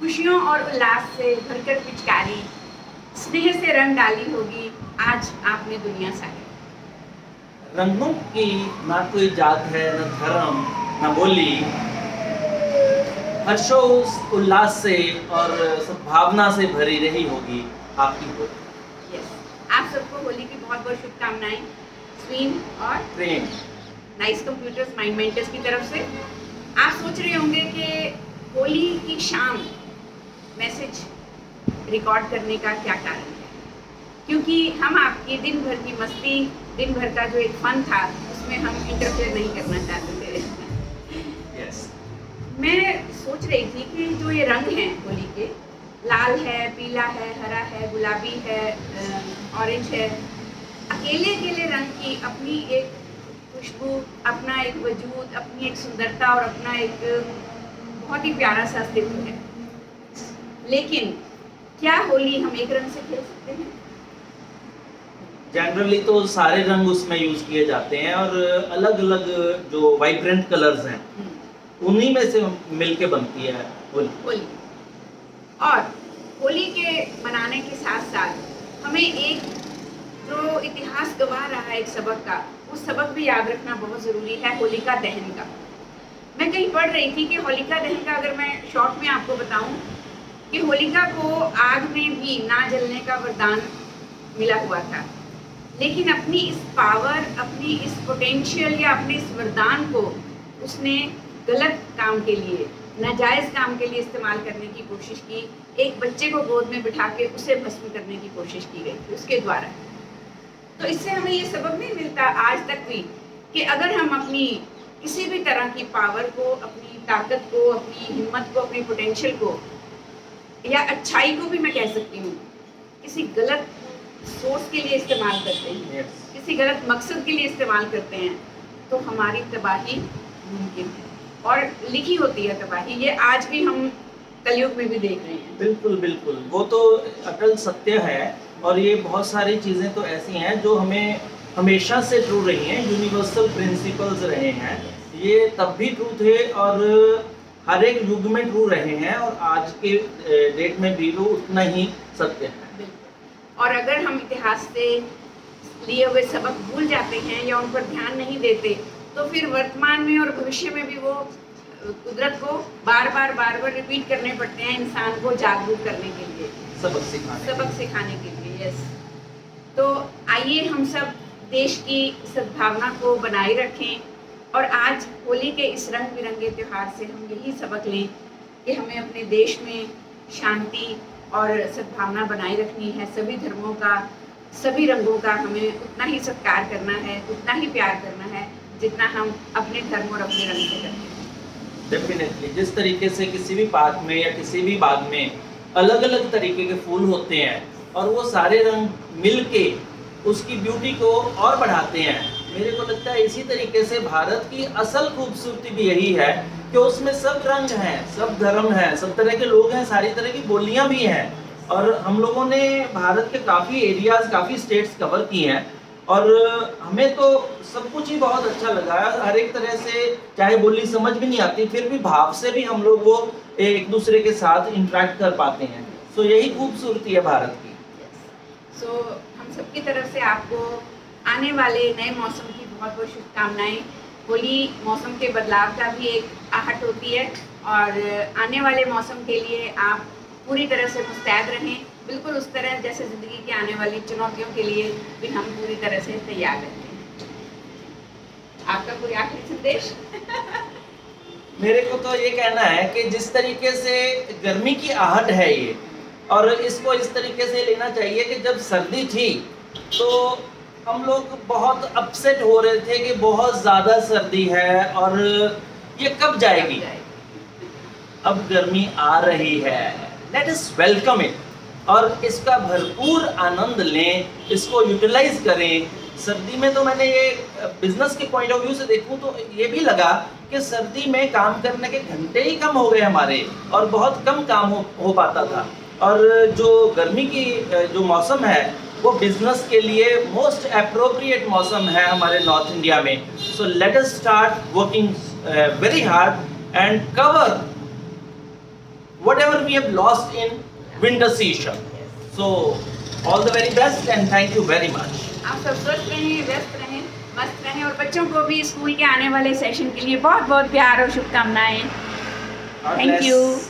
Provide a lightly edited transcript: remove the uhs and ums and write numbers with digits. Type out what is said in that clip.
खुशियों और उल्लास से भरकर पिचकारी, स्नेह से रंग डाली होगी आज आपने दुनिया सारी। रंगों की ना कोई जात है, न धर्म, न बोली, हर्षोल्लास उल्लास से और सद्भावना से भरी रही होगी आपकी होली। यस, आप सबको होली की बहुत बहुत शुभकामनाएं स्वीन और प्रेम नाइस कंप्यूटर्स माइंड मेंटर्स की तरफ से। आप सोच रहे होंगे कि होली की शाम मैसेज रिकॉर्ड करने का क्या कारण है, क्योंकि हम आपकी दिन भर की मस्ती, दिन भर का जो एक फन था उसमें हम इंटरफेयर नहीं करना चाहते थे। यस, मैं सोच रही थी कि जो ये रंग हैं होली के, लाल है, पीला है, हरा है, गुलाबी है, ऑरेंज है, अकेले अकेले रंग की अपनी एक खुशबू, अपना एक वजूद, अपनी एक सुंदरता और अपना एक बहुत ही प्यारा सा अस्तित्व है। लेकिन क्या होली हम एक रंग से खेल सकते हैं? जनरली तो सारे रंग उसमें यूज किए जाते हैं और अलग अलग जो वाइब्रेंट कलर्स हैं उन्हीं में से मिलके बनती है होली। और होली के मनाने के साथ साथ हमें एक जो इतिहास गवाह रहा है एक सबक का, उस सबक भी याद रखना बहुत ज़रूरी है, होलिका दहन का। मैं कहीं पढ़ रही थी कि होलिका दहन का अगर मैं शॉर्ट में आपको बताऊं कि होलिका को आग में भी ना जलने का वरदान मिला हुआ था, लेकिन अपनी इस पावर, अपनी इस पोटेंशियल या अपने इस वरदान को उसने गलत काम के लिए, नाजायज़ काम के लिए इस्तेमाल करने की कोशिश की। एक बच्चे को गोद में बिठा के उसे भस्म करने की कोशिश की गई थी उसके द्वारा। तो इससे हमें ये सबक नहीं मिलता आज तक भी कि अगर हम अपनी किसी भी तरह की पावर को, अपनी ताकत को, अपनी हिम्मत को, अपनी पोटेंशियल को या अच्छाई को भी मैं कह सकती हूँ, किसी गलत सोर्स के लिए इस्तेमाल करते हैं, किसी गलत मकसद के लिए इस्तेमाल करते हैं, तो हमारी तबाही मुमकिन है और लिखी होती है तबाही। ये आज भी हम कलयुग में भी देख रहे हैं। बिल्कुल बिल्कुल, वो तो अटल सत्य है और ये बहुत सारी चीज़ें तो ऐसी हैं जो हमें हमेशा से ट्रू रही हैं, यूनिवर्सल प्रिंसिपल्स रहे हैं। ये तब भी ट्रू थे और हर एक युग में ट्रू रहे हैं और आज के डेट में भी वो उतना ही सत्य है। और अगर हम इतिहास से लिए हुए सबक भूल जाते हैं या उन पर ध्यान नहीं देते, तो फिर वर्तमान में और भविष्य में भी वो कुदरत को बार बार रिपीट करने पड़ते हैं इंसान को जागरूक करने के लिए, सबक सिखाने के लिए। यस, तो आइए हम सब देश की सद्भावना को बनाए रखें और आज होली के इस रंग बिरंगे त्यौहार से हम यही सबक लें कि हमें अपने देश में शांति और सद्भावना बनाए रखनी है। सभी धर्मों का, सभी रंगों का हमें उतना ही सत्कार करना है, उतना ही प्यार करना है जितना हम अपने धर्म और अपने रंग से करते हैं। डेफिनेटली, जिस तरीके से किसी भी पार्क में या किसी भी बाग में अलग अलग तरीके के फूल होते हैं और वो सारे रंग मिलके उसकी ब्यूटी को और बढ़ाते हैं, मेरे को लगता है इसी तरीके से भारत की असल खूबसूरती भी यही है कि उसमें सब रंग हैं, सब धर्म हैं, सब तरह के लोग हैं, सारी तरह की बोलियां भी हैं और हम लोगों ने भारत के काफ़ी एरियाज, काफ़ी स्टेट्स कवर किए हैं और हमें तो सब कुछ ही बहुत अच्छा लगा। हर एक तरह से, चाहे बोली समझ भी नहीं आती, फिर भी भाव से भी हम लोग वो एक दूसरे के साथ इंटरेक्ट कर पाते हैं। सो यही खूबसूरती है भारत की। सो हम सबकी तरफ से आपको आने वाले नए मौसम की बहुत बहुत शुभकामनाएं। होली मौसम के बदलाव का भी एक आहट होती है और आने वाले मौसम के लिए आप पूरी तरह से मुस्तैद रहें, बिल्कुल उस तरह जैसे ज़िंदगी की आने वाली चुनौतियों के लिए भी हम पूरी तरह से तैयार रहें। आपका कोई आखिरी संदेश? मेरे को तो ये कहना है कि जिस तरीके से गर्मी की आहट है ये, और इसको इस तरीके से लेना चाहिए कि जब सर्दी थी तो हम लोग बहुत अपसेट हो रहे थे कि बहुत ज़्यादा सर्दी है और ये कब जाएगी। अब गर्मी आ रही है, लेट अस वेलकम इट और इसका भरपूर आनंद लें, इसको यूटिलाइज करें। सर्दी में तो मैंने ये बिजनेस के पॉइंट ऑफ व्यू से देखूं तो ये भी लगा कि सर्दी में काम करने के घंटे ही कम हो गए हमारे और बहुत कम काम हो पाता था। और जो गर्मी की जो मौसम है वो बिजनेस के लिए मोस्ट अप्रोप्रिएट मौसम है हमारे नॉर्थ इंडिया में। So let us start working very hard and cover whatever whatever we have lost in winter season. So all the very best and thank you very much. आप सब स्वस्थ रहें, व्यस्त रहें, मस्त रहें, और बच्चों को भी स्कूल के आने वाले सेशन के लिए बहुत बहुत प्यार और शुभकामनाएं। God thank bless. यू।